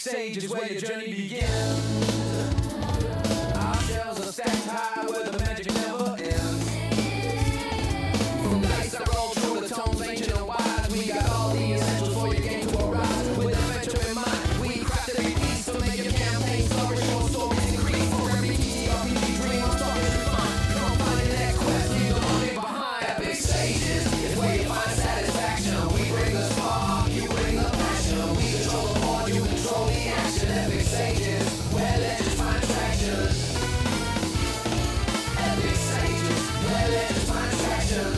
Epic Sage is where your journey begins. Our shells are stacked high where the magic never ends. From dice that roll through the tones ancient and wise, we got all the essentials for your game to arise. With adventure in mind, we crafted a piece to make your campaign flourish, more stories increase. For every TTRPG dream, I'm talking to fun. Come find in that quest, leave the money behind. Epic Sages is where you find satisfaction. We bring the spark, you bring the passion. We control the board, you control the action. Epic Sages, where legends find traction. Epic Sages, where legends find traction.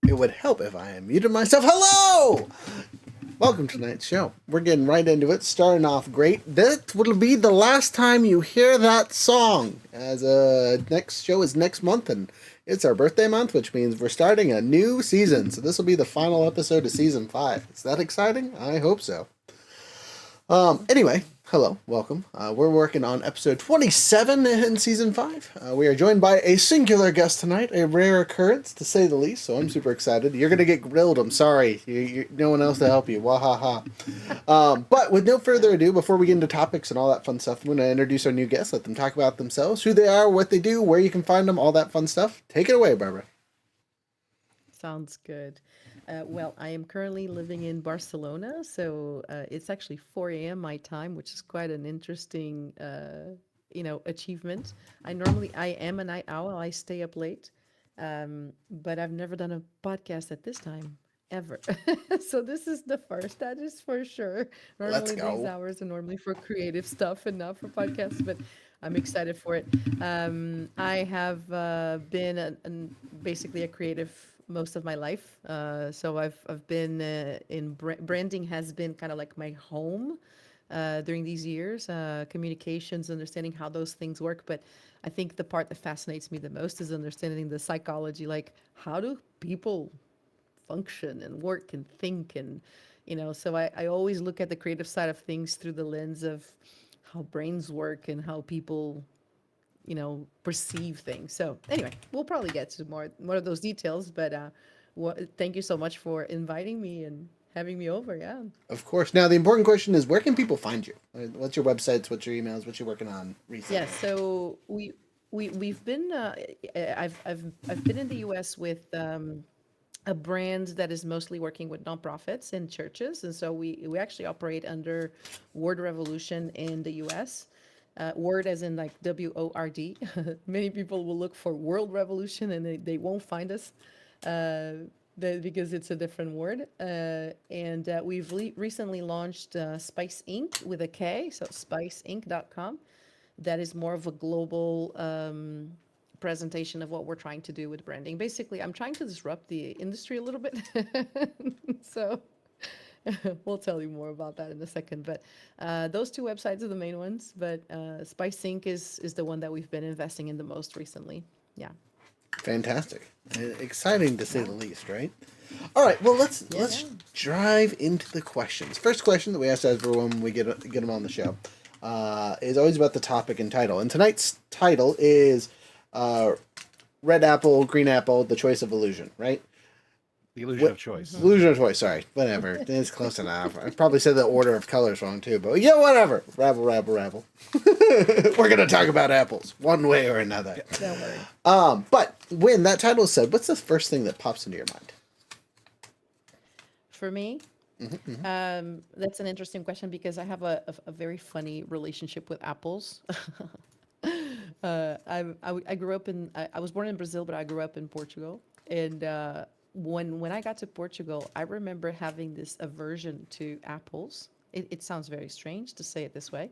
It would help if I muted myself. Hello! Welcome to tonight's show. We're getting right into it, starting off great. That will be the last time you hear that song, as next show is next month, and it's our birthday month, which means we're starting a new season. So this will be the final episode of season 5. Is that exciting? I hope so. Anyway, hello, welcome. We're working on episode 27 in season 5. We are joined by a singular guest tonight, a rare occurrence to say the least, so I'm super excited. You're going to get grilled, I'm sorry. No one else to help you, wahaha. But with no further ado, before we get into topics and all that fun stuff, I'm going to introduce our new guests, let them talk about themselves, who they are, what they do, where you can find them, all that fun stuff. Take it away, Barbara. Sounds good. Well, I am currently living in Barcelona, so it's actually 4 a.m. my time, which is quite an interesting, achievement. I am a night owl. I stay up late, but I've never done a podcast at this time ever. So this is the first. That is for sure. Let's Normally these go. hours are normally for creative stuff and not for podcasts, but I'm excited for it. I have been basically a creative most of my life. So I've been branding has been kind of like my home during these years. Communications, understanding how those things work. But I think the part that fascinates me the most is understanding the psychology. Like, how do people function and work and think? And so I always look at the creative side of things through the lens of how brains work and how people perceive things. So anyway, we'll probably get to more of those details, but thank you so much for inviting me and having me over. Yeah. Of course. Now, the important question is, where can people find you? What's your websites? What's your emails? What you're working on recently? Yeah. So we've been I've been in the US with a brand that is mostly working with nonprofits and churches, and so we actually operate under Word Revolution in the US. Word as in like WORD. Many people will look for World Revolution and they won't find us because it's a different word. And we've recently launched Spice Inc. with a K, so spiceinc.com. That is more of a global presentation of what we're trying to do with branding. Basically, I'm trying to disrupt the industry a little bit. So we'll tell you more about that in a second. But those two websites are the main ones. But Spice Inc. is the one that we've been investing in the most recently. Yeah. Fantastic. Exciting to say the least, right? All right, well, let's drive into the questions. First question that we ask everyone when we get them on the show is always about the topic and title. And tonight's title is Red Apple, Green Apple, The Choice of Illusion, right? The illusion of choice. Illusion of choice, sorry. Whatever. It's close enough. I probably said the order of colors wrong, too. But yeah, whatever. Rabble, rabble, rabble. We're going to talk about apples, one way or another. Don't worry. But when that title is said, what's the first thing that pops into your mind? For me, that's an interesting question because I have a very funny relationship with apples. I grew up I was born in Brazil, but I grew up in Portugal. And when I got to Portugal, I remember having this aversion to apples. It sounds very strange to say it this way,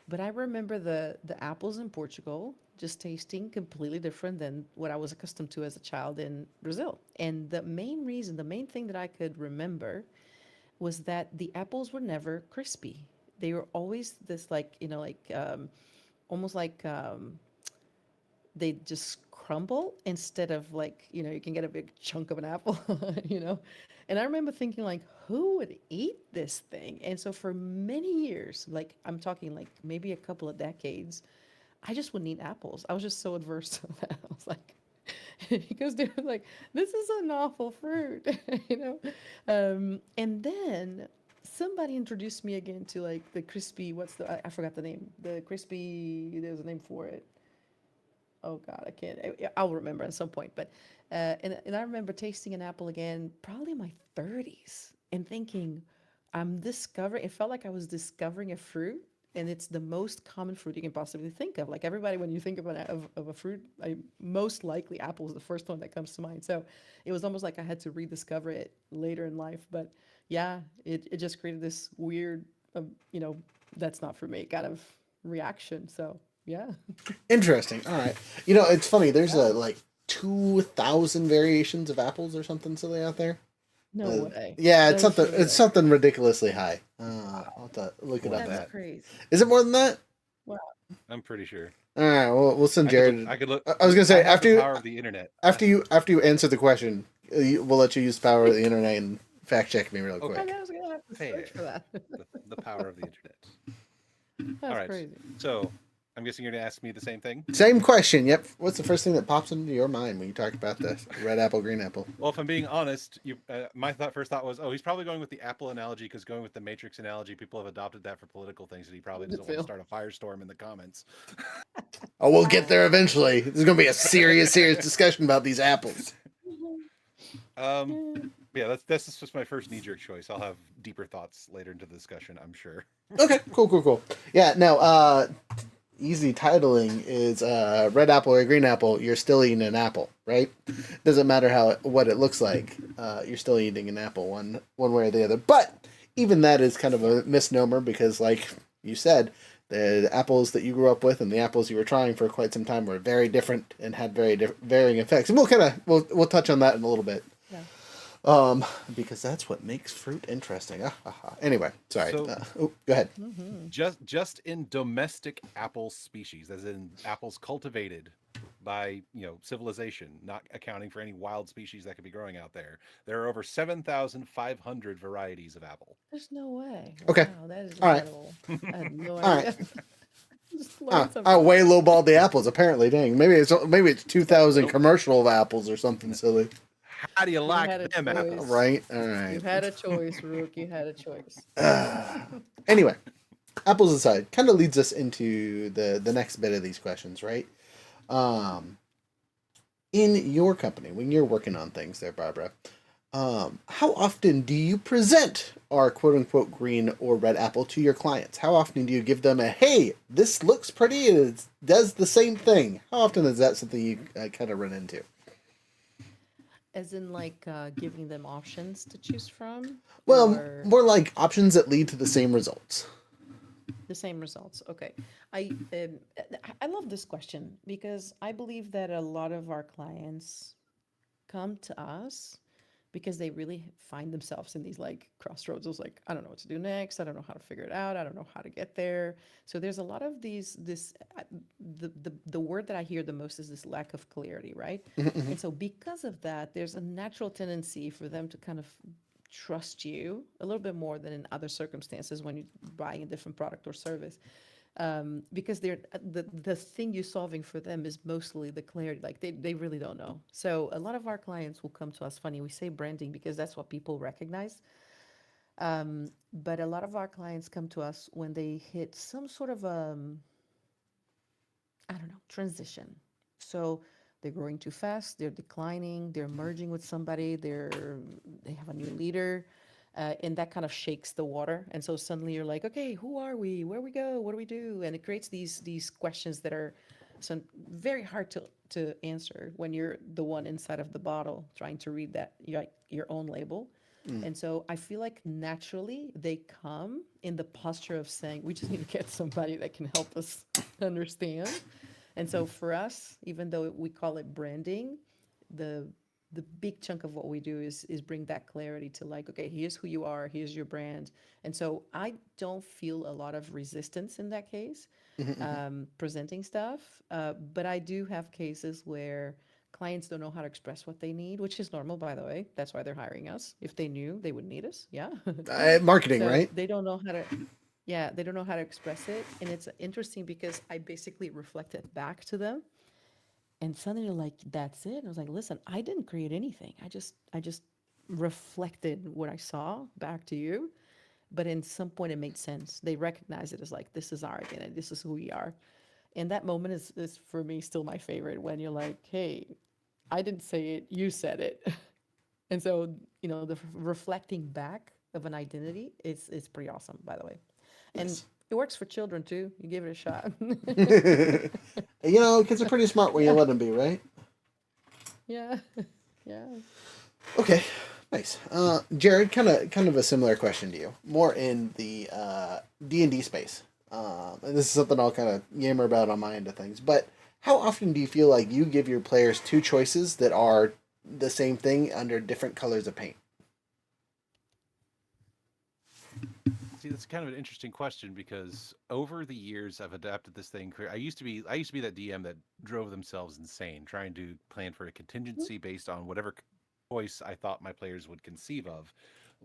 but I remember the apples in Portugal just tasting completely different than what I was accustomed to as a child in Brazil. And the main thing that I could remember was that the apples were never crispy. They were always this almost like they just crumble instead of you can get a big chunk of an apple, And I remember thinking who would eat this thing? And so for many years, I'm talking maybe a couple of decades, I just wouldn't eat apples. I was just so adverse to that. I was like, because they were like, this is an awful fruit, And then somebody introduced me again to the crispy, I forgot the name. The crispy, there's a name for it. Oh God, I can't. I'll remember at some point. But and I remember tasting an apple again, probably in my 30s, and thinking, it felt like I was discovering a fruit, and it's the most common fruit you can possibly think of. Like everybody, when you think of a fruit, most likely apple is the first one that comes to mind. So it was almost like I had to rediscover it later in life. But yeah, it just created this weird, that's not for me kind of reaction. So. Yeah. Interesting. All right. It's funny. There's 2,000 variations of apples or something silly out there. No way. Yeah, it's No something. way. It's something ridiculously high. I'll have to look it up. That's crazy. Is it more than that? Wow. I'm pretty sure. All right. Well, we'll send Jared. I could look. I was gonna say I have after the you power of the internet. after you answer the question, we'll let you use the power of the internet and fact check me real quick. I was gonna have to search for that. The power of the internet. That's All right. crazy. So I'm guessing you're gonna ask me the same thing. Same question. Yep. What's the first thing that pops into your mind when you talk about the red apple, green apple? Well, if I'm being honest, my first thought was, he's probably going with the apple analogy because going with the Matrix analogy, people have adopted that for political things, and he probably doesn't want to start a firestorm in the comments. Oh, we'll get there eventually. There's gonna be a serious discussion about these apples. Yeah, that's just my first knee-jerk choice. I'll have deeper thoughts later into the discussion, I'm sure. Okay. Cool. Yeah. No. Easy titling is red apple or green apple. You're still eating an apple, right? Doesn't matter what it looks like. You're still eating an apple one way or the other. But even that is kind of a misnomer because, like you said, the apples that you grew up with and the apples you were trying for quite some time were very different and had varying effects. And we'll touch on that in a little bit. Yeah. Because that's what makes fruit interesting. Anyway, sorry. So, go ahead. Just in domestic apple species, as in apples cultivated by civilization, not accounting for any wild species that could be growing out there, there are over 7,500 varieties of apple. There's no way. Okay. Wow, that is All right. incredible. I had no All idea. right. Just learned something. I way lowballed the apples. Apparently, dang. Maybe it's 2,000 commercial apples or something silly. How do you like had a them choice. apples? Right. All right. You had a choice, Rook. You had a choice. Anyway, apples aside, kind of leads us into the next bit of these questions, right? In your company, when you're working on things there, Barbara, how often do you present our quote-unquote green or red apple to your clients? How often do you give them hey, this looks pretty and it does the same thing? How often is that something you kind of run into? As in, giving them options to choose from? Well, or... more like options that lead to the same results. The same results. Okay. I I love this question because I believe that a lot of our clients come to us because they really find themselves in these like crossroads. It's like, I don't know what to do next. I don't know how to figure it out. I don't know how to get there. So there's a lot of these the word that I hear the most is this lack of clarity, right? And so because of that, there's a natural tendency for them to kind of trust you a little bit more than in other circumstances when you're buying a different product or service, because they're the thing you're solving for them is mostly the clarity. Like they really don't know. So a lot of our clients will come to us. Funny, we say branding because that's what people recognize. But a lot of our clients come to us when they hit some sort of I don't know, transition. So they're growing too fast, they're declining, they're merging with somebody, they have a new leader, and that kind of shakes the water. And so suddenly you're like, okay, who are we? Where we go? What do we do? And it creates these questions that are some very hard to answer when you're the one inside of the bottle trying to read that your own label. And so I feel like naturally they come in the posture of saying, we just need to get somebody that can help us understand. And so for us, even though we call it branding, the the big chunk of what we do is bring that clarity to like, okay, here's who you are, here's your brand. And so I don't feel a lot of resistance in that case, presenting stuff. But I do have cases where clients don't know how to express what they need, which is normal, by the way. That's why they're hiring us. If they knew, they would need us. Yeah. Marketing, So right? they don't know how to, yeah, they don't know how to express it. And it's interesting because I basically reflect it back to them. And suddenly they're like, that's it. And I was like, listen, I didn't create anything. I just reflected what I saw back to you. But in some point it made sense. They recognize it as like, this is our identity, this is who we are. And that moment is for me still my favorite when you're like, hey, I didn't say it, you said it. And so, the reflecting back of an identity is pretty awesome, by the way. And Nice. it works for children too. You give it a shot. Kids are pretty smart when you Yeah. let them be, right? Yeah. Yeah. Okay, nice. Jared, kind of a similar question to you, more in the D&D space. And this is something I'll kind of yammer about on my end of things. But how often do you feel like you give your players two choices that are the same thing under different colors of paint? See, that's kind of an interesting question because over the years I've adapted this thing. I used to be that DM that drove themselves insane trying to plan for a contingency based on whatever choice I thought my players would conceive of.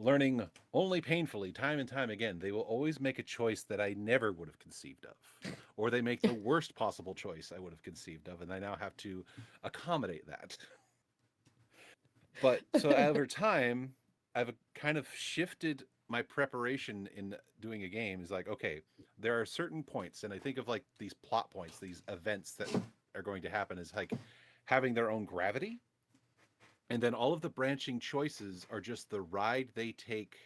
Learning only painfully, time and time again, they will always make a choice that I never would have conceived of, or they make the worst possible choice I would have conceived of, and I now have to accommodate that. But so over time, I've kind of shifted my preparation in doing a game. Is like, okay, there are certain points, and I think of like these plot points, these events that are going to happen is like having their own gravity, and then all of the branching choices are just the ride they take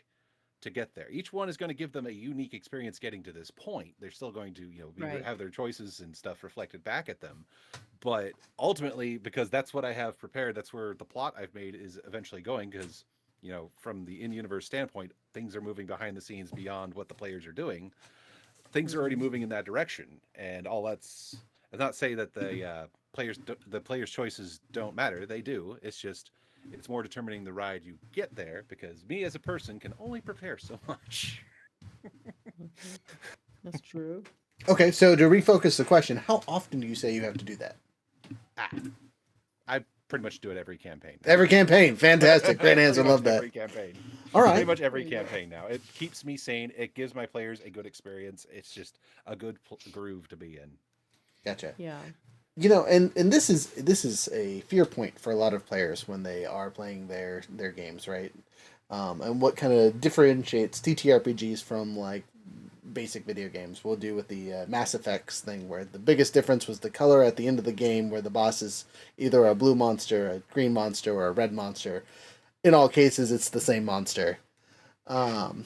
to get there. Each one is going to give them a unique experience getting to this point. They're still going to, Right. have their choices and stuff reflected back at them. But ultimately, because that's what I have prepared, that's where the plot I've made is eventually going. Because, from the in-universe standpoint, things are moving behind the scenes beyond what the players are doing. Things are already moving in that direction, and all that's. I'm not say that the players' choices don't matter. They do. It's more determining the ride you get there because me as a person can only prepare so much. Mhm. That's true. Okay, so to refocus the question, how often do you say you have to do that? Ah, I pretty much do it every campaign Every campaign. now. Fantastic. Great answer. Pretty much Love that. every campaign. All Pretty right. much There every you go. campaign now. It keeps me sane. It gives my players a good experience. It's just a good groove to be in. Gotcha. Yeah. And this is a fear point for a lot of players when they are playing their games, right? And what kind of differentiates TTRPGs from like basic video games? We'll do with the Mass Effects thing, where the biggest difference was the color at the end of the game, where the boss is either a blue monster, a green monster, or a red monster. In all cases, it's the same monster. Um,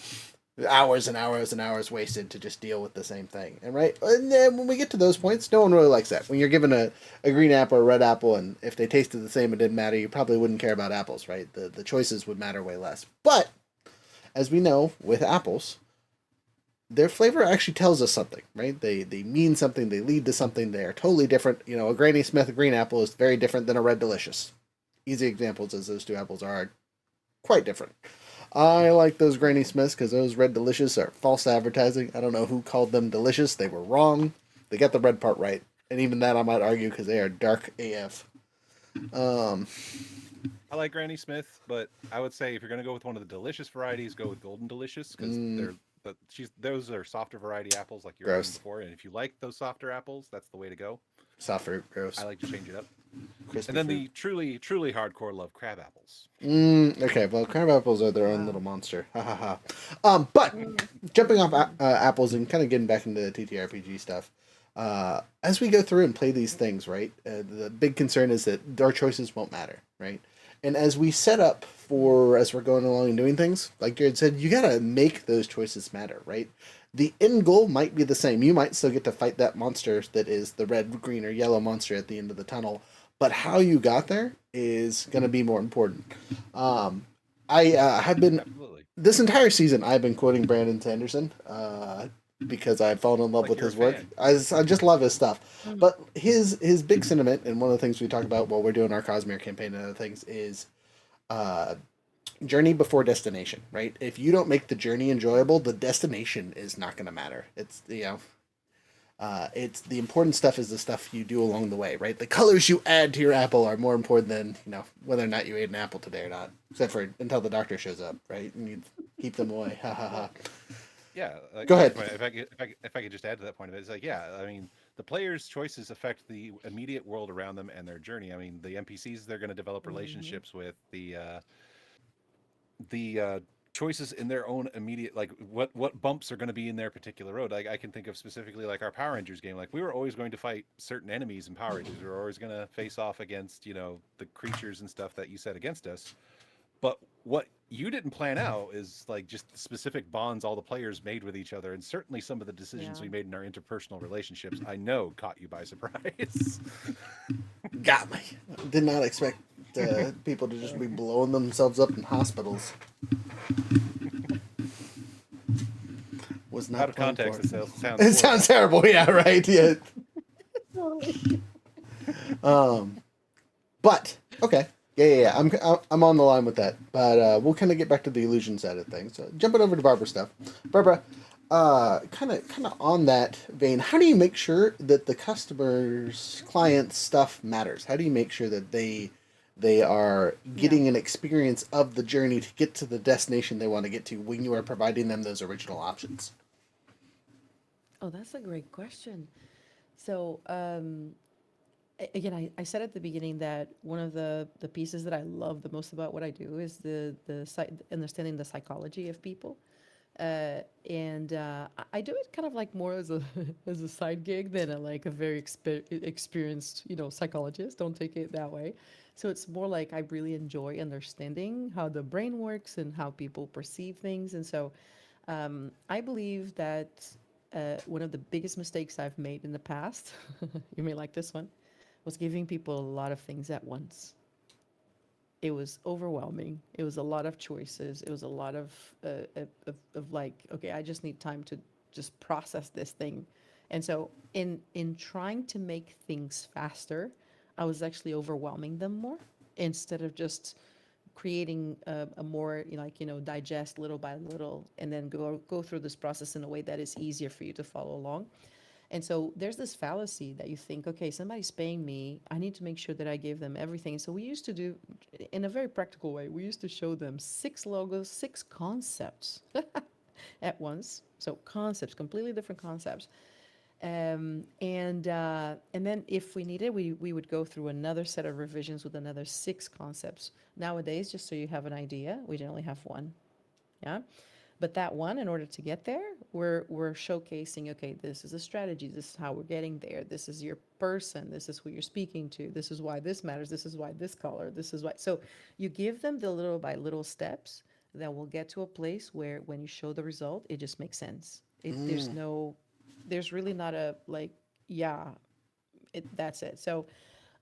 Hours and hours and hours wasted to just deal with the same thing. And right, and then when we get to those points, no one really likes that. When you're given a green apple or a red apple, and if they tasted the same, it didn't matter. You probably wouldn't care about apples, right? The choices would matter way less. But as we know, with apples, their flavor actually tells us something, right? They mean something. They lead to something. They are totally different. You know, a Granny Smith green apple is very different than a Red Delicious. Easy examples as those two apples are quite different. I like those Granny Smiths because those Red Delicious are false advertising. I don't know who called them delicious. They were wrong. They got the red part right, and even that I might argue because they are dark AF. Um, I like Granny Smith, but I would say if you're going to go with one of the delicious varieties, go with Golden Delicious because mm, she's those are softer variety apples like you were saying gross. before. And if you like those softer apples, that's the way to go. Soft fruit, I gross. like to change it up. And Crispy then fruit. the truly hardcore love crab apples. Okay, well, crab apples are their own little Wow. monster. Ha ha ha. But Mm, jumping off apples and kind of getting back into the TTRPG stuff, as we go through and play these things, right? The big concern is that our choices won't matter, right? And as we set up for as we're going along and doing things, like Jared said, you gotta make those choices matter, right? The end goal might be the same. You might still get to fight that monster that is the red, green, or yellow monster at the end of the tunnel, but how you got there is going to be more important. Um, I have been Absolutely. this entire season. I've been quoting Brandon Sanderson because I've fallen in love Like with you're a his work. fan. I just love his stuff. mm, But his big sentiment, and one of the things we talk about while we're doing our Cosmere campaign and other things, is uh, journey before destination. Right? If you don't make the journey enjoyable, the destination is not going to matter. It's the important stuff is the stuff you do along the way, right? The colors you add to your apple are more important than whether or not you ate an apple today or not, except for until the doctor shows up, right? And you keep them away. Ha ha ha. Yeah, Go Gary's ahead. point. If I could just add to that point of it, it's like yeah, I mean the players' choices affect the immediate world around them and their journey. I mean the NPCs they're going to develop mhm. relationships with the choices in their own immediate like what bumps are going to be in their particular road. Like I can think of specifically like our Power Rangers game. Like we were always going to fight certain enemies in Power Rangers. We were always going to face off against the creatures and stuff that you set against us. But what you didn't plan out is like just the specific bonds all the players made with each other, and certainly some of the decisions Yeah. we made in our interpersonal relationships. I know caught you by surprise. Got me. Did not expect people to just be blowing themselves up in hospitals. Was Out not of planned context, for. it sounds It sounds horrible. terrible. Yeah, right. Yeah. Totally. Um, but okay. Yeah. I'm on the line with that. But we'll kind of get back to the illusion side of things. So jumping over to Barbara stuff. Barbara, kind of on that vein, how do you make sure that the customer's client stuff matters? How do you make sure that they are Yeah. getting an experience of the journey to get to the destination they want to get to when you are providing them those original options? Oh, that's a great question. So, again, I said at the beginning that one of the pieces that I love the most about what I do is understanding the psychology of people. And I do it kind of like more as a as a side gig than like a very experienced psychologist. Don't take it that way. So it's more like I really enjoy understanding how the brain works and how people perceive things. And so I believe that one of the biggest mistakes I've made in the past, you may like this one, was giving people a lot of things at once. It was overwhelming. It was a lot of choices. It was a lot of like, okay, I just need time to just process this thing. And so in trying to make things faster, I was actually overwhelming them more instead of just creating a more digest little by little and then go through this process in a way that is easier for you to follow along. And so there's this fallacy that you think, okay, somebody's paying me. I need to make sure that I give them everything. So we used to do, in a very practical way, we used to show them 6 logos, 6 concepts at once. So concepts, completely different concepts. And then if we needed, we would go through another set of revisions with another 6 concepts. Nowadays, just so you have an idea, we generally have one. Yeah. But that one, in order to get there, we're showcasing, okay, this is a strategy, this is how we're getting there, this is your person, this is who you're speaking to, this is why this matters, this is why this color, this is why. So you give them the little by little steps that will get to a place where when you show the result, it just makes sense. There's Mm. no, there's really not a like, yeah, that's it. So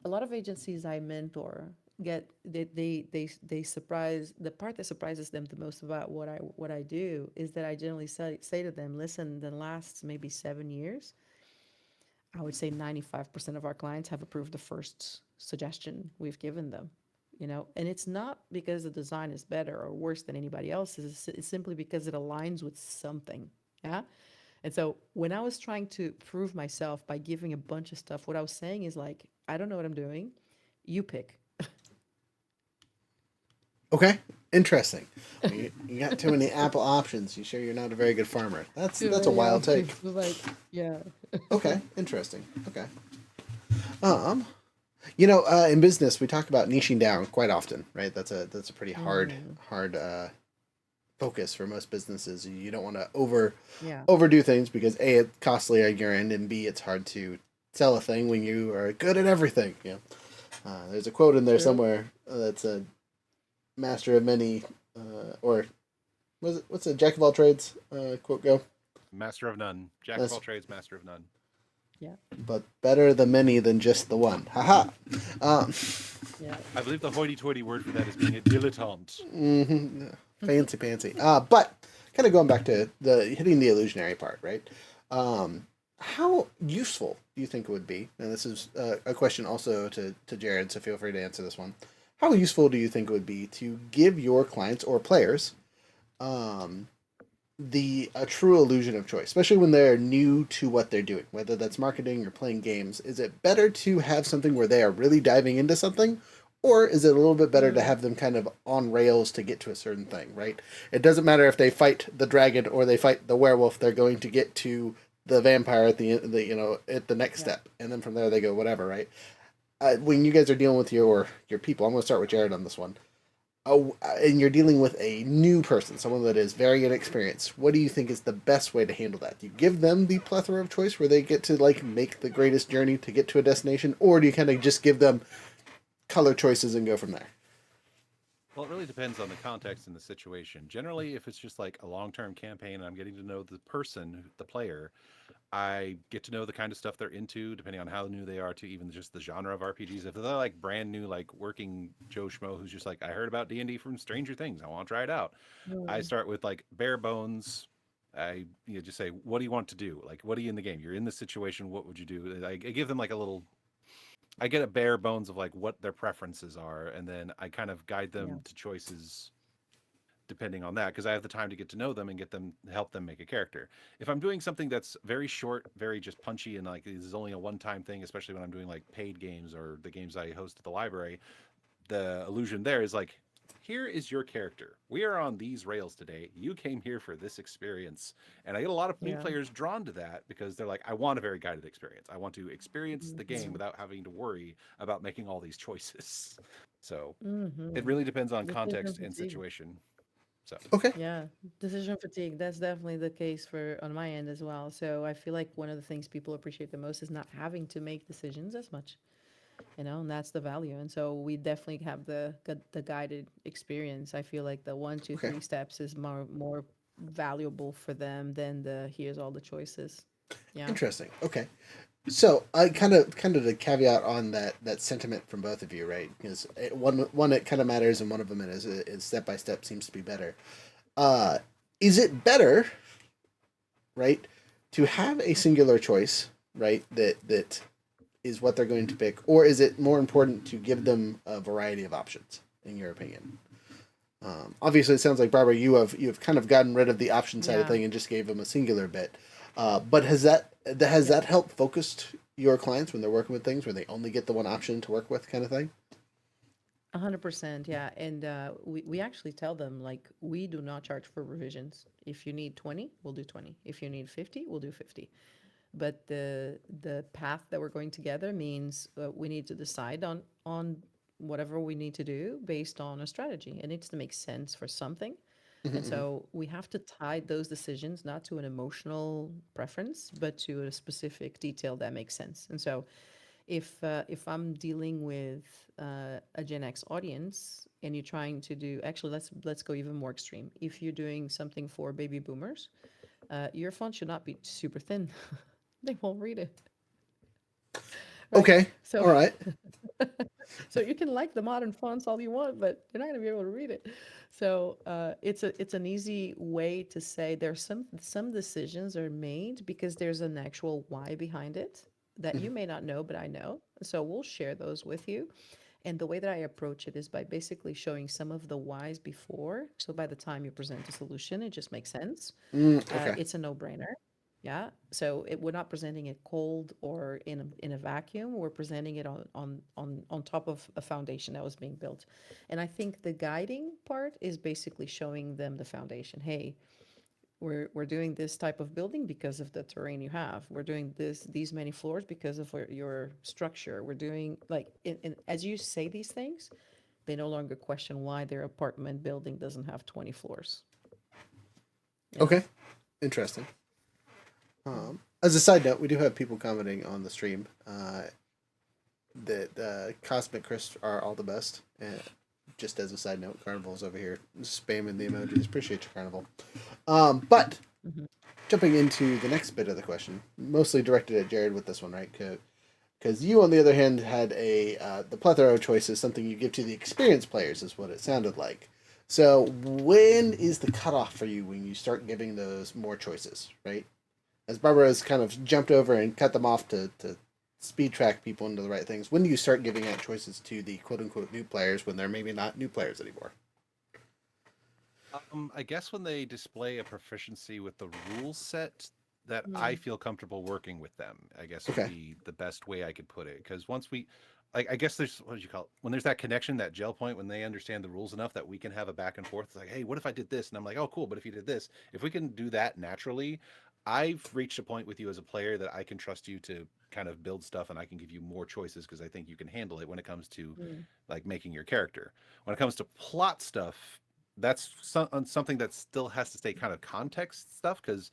a lot of agencies I mentor, get they surprise the part that surprises them the most about what I do is that I generally say to them, listen, the last maybe 7 years, I would say 95% of our clients have approved the first suggestion we've given them. And it's not because the design is better or worse than anybody else's. It's simply because it aligns with something. Yeah. And so when I was trying to prove myself by giving a bunch of stuff, what I was saying is like, I don't know what I'm doing. You pick. Okay, interesting. You got too many Apple options. You sure you're not a very good farmer? Too That's a many wild take. options. Like, yeah. Okay, interesting. Okay. Um, in business we talk about niching down quite often, right? That's a pretty hard focus for most businesses. You don't want to Yeah. overdo things because A, it's costly on your end, and B, it's hard to sell a thing when you are good at everything. There's a quote in there True. somewhere that's a master of many, or what's a jack of all trades quote go? Master of none. Jack of That's all trades, master of none. Yeah. but better the many than just the one. Haha. Um, Yeah. I believe the hoity-toity word for that is being a dilettante. fancy fancy. But kind of going back to the hitting the illusionary part, right? How useful do you think it would be? And this is a question also to Jared, so feel free to answer this one. How useful do you think it would be to give your clients or players um, the a true illusion of choice, especially when they're new to what they're doing, whether that's marketing or playing games? Is it better to have something where they are really diving into something, or is it a little bit better to Mm, have them kind of on rails to get to a certain thing, right? It doesn't matter if they fight the dragon or they fight the werewolf; they're going to get to the vampire at at the next yeah. step, and then from there they go whatever, right? When you guys are dealing with your people, I'm going to start with Jared on this one. And you're dealing with a new person, someone that is very inexperienced. What do you think is the best way to handle that? Do you give them the plethora of choice where they get to like make the greatest journey to get to a destination, or do you kind of just give them color choices and go from there? Well, it really depends on the context and the situation. Generally, if it's just like a long-term campaign and I'm getting to know the person, the player, I get to know the kind of stuff they're into, depending on how new they are to even just the genre of RPGs. If they're like brand new, like working Joe Schmo who's just like, I heard about D&D from Stranger Things, I want to try it out. I Mm, start with like bare bones. Just say, what do you want to do? Like, what are you in the game? You're in this situation. What would you do? I give them like a little. I get a bare bones of like what their preferences are, and then I kind of guide yeah. them to choices depending on that because I have the time to get to know them and get them help them make a character. If I'm doing something that's very short, very just punchy and like this is only a one-time thing, especially when I'm doing like paid games or the games I host at the library, the illusion there is like here is your character. We are on these rails today. You came here for this experience. And I get a lot of new Yeah. players drawn to that because they're like, I want a very guided experience. I want to experience the game Mm-hmm. without having to worry about making all these choices. So it Mm-hmm. really depends on Decision context and fatigue. situation. So Okay, Yeah, decision fatigue. That's definitely the case for on my end as well. So I feel like one of the things people appreciate the most is not having to make decisions as much, and that's the value. And so we definitely have the guided experience. I feel like the one, two, okay, three steps is more valuable for them than the here's all the choices. Yeah. interesting. Okay, so I kind of the caveat on that sentiment from both of you, right? Because one it kind of matters, and one of them is step by step seems to be better. Uh, is it better, right, to have a singular choice, right, that is what they're going to pick, or is it more important to give them a variety of options, in your opinion? Obviously, it sounds like Barbara, you have kind of gotten rid of the option side of Yeah. thing and just gave them a singular bit. But has Yeah. that helped focused your clients when they're working with things where they only get the one option to work with, kind of thing? 100%, yeah. And we actually tell them, like, we do not charge for revisions. If you need 20, we'll do 20. If you need 50, we'll do 50. But the path that we're going together means we need to decide on whatever we need to do based on a strategy. It needs to make sense for something. And Mm-hmm. so we have to tie those decisions not to an emotional preference, but to a specific detail that makes sense. And so if I'm dealing with a Gen X audience and you're trying to do, actually, let's go even more extreme. If you're doing something for baby boomers, your font should not be super thin. They won't read it, right? Okay, So all right. So you can like the modern fonts all you want, but you're not going to be able to read it. So it's an easy way to say there's some decisions are made because there's an actual why behind it that you may not know, but I know. So we'll share those with you. And the way that I approach it is by basically showing some of the whys before. So by the time you present a solution, it just makes sense. Okay. It's a no-brainer. Yeah. So we're not presenting it cold or in a vacuum. We're presenting it on top of a foundation that was being built. And I think the guiding part is basically showing them the foundation. Hey, we're doing this type of building because of the terrain you have. We're doing these many floors because of your structure. We're doing like as you say these things, they no longer question why their apartment building doesn't have 20 floors. Yeah. Okay. Interesting. As a side note, we do have people commenting on the stream that Cosmic Crisp are all the best. And just as a side note, Carnival's over here spamming the emojis. Appreciate you, Carnival. But Mhm. jumping into the next bit of the question, mostly directed at Jared with this one, right? Because you, on the other hand, had the plethora of choices, something you give to the experienced players, is what it sounded like. So when is the cutoff for you when you start giving those more choices, right? As Barbara has kind of jumped over and cut them off to speed track people into the right things, when do you start giving out choices to the quote unquote new players when they're maybe not new players anymore? I guess when they display a proficiency with the rule set that I Mm. feel comfortable working with them, I guess would Okay. be the best way I could put it. Because once we, I guess there's what do you call it? When there's that connection, that gel point, when they understand the rules enough that we can have a back and forth. It's like, hey, what if I did this? And I'm like, oh, cool. But if you did this, if we can do that naturally, I've reached a point with you as a player that I can trust you to kind of build stuff and I can give you more choices because I think you can handle it when it comes to Mm. like making your character. When it comes to plot stuff, that's something that still has to stay kind of context stuff because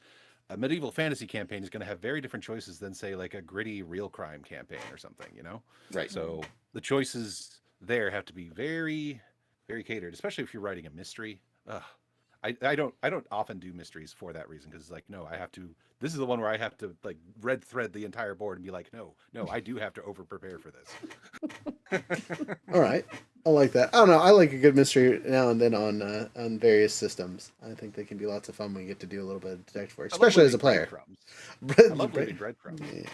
a medieval fantasy campaign is going to have very different choices than say like a gritty real crime campaign or something, you know. Right. Mm. So the choices there have to be very catered, especially if you're writing a mystery. Ugh. I don't often do mysteries for that reason because it's like no I have to this is the one where I have to like red thread the entire board and be like no I do have to over prepare for this. All right. I like that. I don't know. I like a good mystery now and then on various systems. I think they can be lots of fun when you get to do a little bit of detective work, I love especially as a leaving player. breadcrumbs. I The love leaving brain- breadcrumbs. yeah.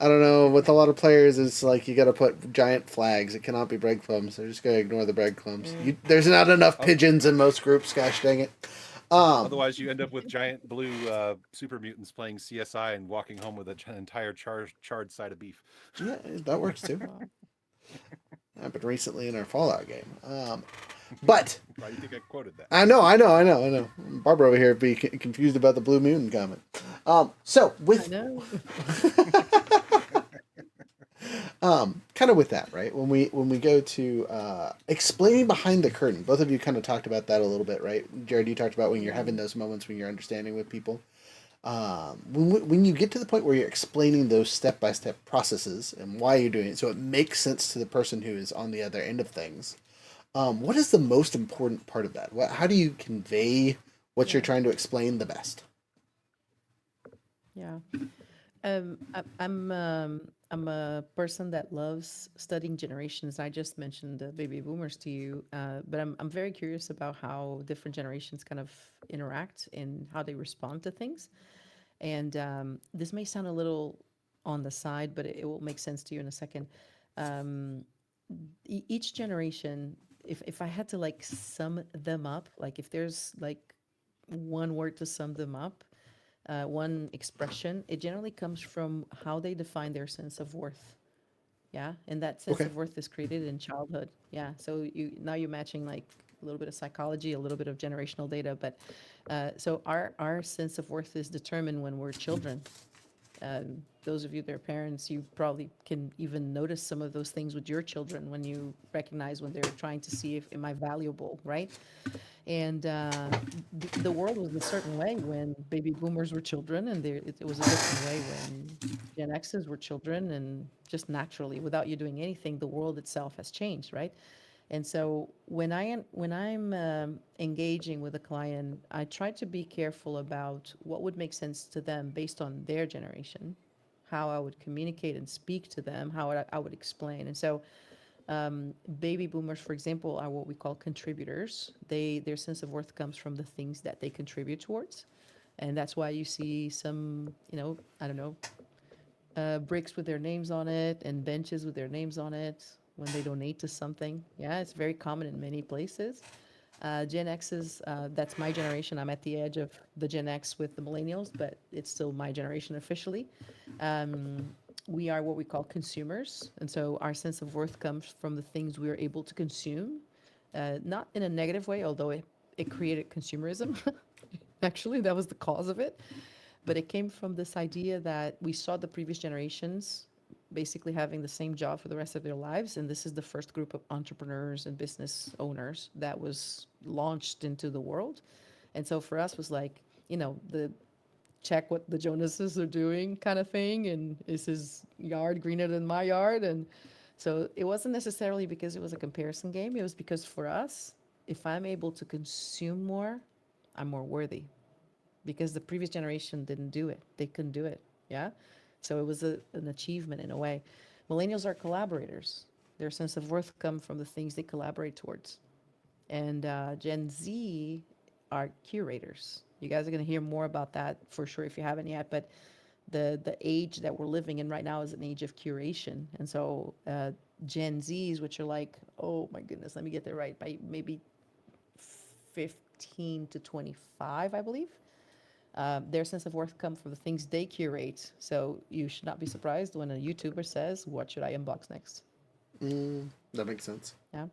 I don't know. With a lot of players, it's like you got to put giant flags. It cannot be breadcrumbs. They're just gonna ignore the breadcrumbs. Mm. There's not enough Oh, pigeons in most groups. Gosh dang it. Um, otherwise, you end up with giant blue super mutants playing CSI and walking home with an entire charred side of beef. yeah, that works too. Wow. Happened recently in our Fallout game. But Why do you think I quoted that? I know. Barbara over here be confused about the Blue Moon comment. So I with know. kind of with that, right? When we go to explaining behind the curtain, both of you kind of talked about that a little bit, right? Jared, you talked about when you're having Mm. those moments when you're understanding with people. When you get to the point where you're explaining those step by step processes and why you're doing it, so it makes sense to the person who is on the other end of things. What is the most important part of that? How do you convey what you're Yeah. trying to explain the best? Yeah. I'm a person that loves studying generations. I just mentioned the baby boomers to you, but I'm very curious about how different generations kind of interact and how they respond to things. And this may sound a little on the side, but it will make sense to you in a second. Um, each generation, if I had to like sum them up, like if there's like one word to sum them up, one expression, it generally comes from how they define their sense of worth. Yeah, and that sense Okay. of worth is created in childhood. Yeah, so you're matching like a little bit of psychology, a little bit of generational data, but so our sense of worth is determined when we're children. Those of you that are parents, you probably can even notice some of those things with your children when you recognize when they're trying to see if am I valuable, right? And the world was a certain way when baby boomers were children, and it was a different way when Gen X's were children, and just naturally, without you doing anything, the world itself has changed, right? And so when I'm engaging with a client, I try to be careful about what would make sense to them based on their generation, how I would communicate and speak to them, how I would explain. And so Baby boomers, for example, are what we call contributors. Their sense of worth comes from the things that they contribute towards, and that's why you see some, I don't know, bricks with their names on it and benches with their names on it when they donate to something. Yeah, it's very common in many places. Gen X is, that's my generation. I'm at the edge of the Gen X with the millennials, but it's still my generation officially. Um, we are what we call consumers. And so our sense of worth comes from the things we are able to consume, not in a negative way, although it created consumerism. Actually, that was the cause of it. But it came from this idea that we saw the previous generations basically having the same job for the rest of their lives. And this is the first group of entrepreneurs and business owners that was launched into the world. And so for us was like, the check what the Jonases are doing kind of thing. And is his yard greener than my yard? And so it wasn't necessarily because it was a comparison game. It was because for us, if I'm able to consume more, I'm more worthy because the previous generation didn't do it. They couldn't do it. Yeah. So it was an achievement in a way. Millennials are collaborators. Their sense of worth come from the things they collaborate towards. And Gen Z are curators. You guys are going to hear more about that for sure if you haven't yet. But the age that we're living in right now is an age of curation. And so Gen Zs, which are like, oh my goodness, let me get that right, by maybe 15 to 25, I believe. Their sense of worth comes from the things they curate. So you should not be surprised when a YouTuber says, "What should I unbox next?" That makes sense. Yeah.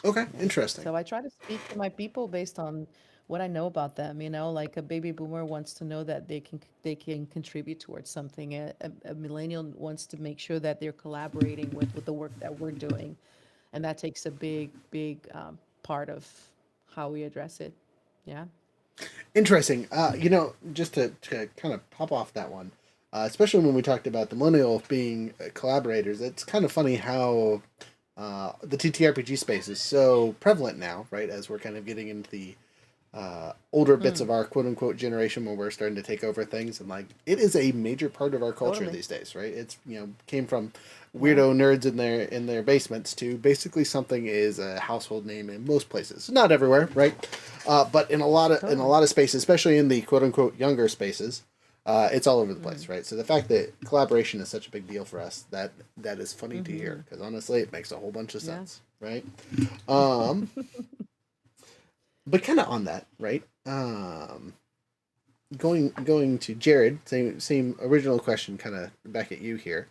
Okay, interesting. So I try to speak to my people based on what I know about them. Like a baby boomer wants to know that they can contribute towards something. A millennial wants to make sure that they're collaborating with the work that we're doing, and that takes a big part of how we address it. Yeah. Interesting. Just to kind of pop off that one, especially when we talked about the millennial being collaborators, it's kind of funny how the TTRPG space is so prevalent now, right? As we're kind of getting into the older bits of our quote unquote generation where we're starting to take over things, and like it is a major part of our culture Totally. these days, right? It's came from weirdo nerds in their basements to basically something is a household name in most places, not everywhere, right? But in a lot of spaces, especially in the quote unquote younger spaces, it's all over the place, right? So the fact that collaboration is such a big deal for us, that is funny to hear because honestly, it makes a whole bunch of Yeah. sense, right? Um, but kind of on that, right? Going to Jared, same original question, kind of back at you here.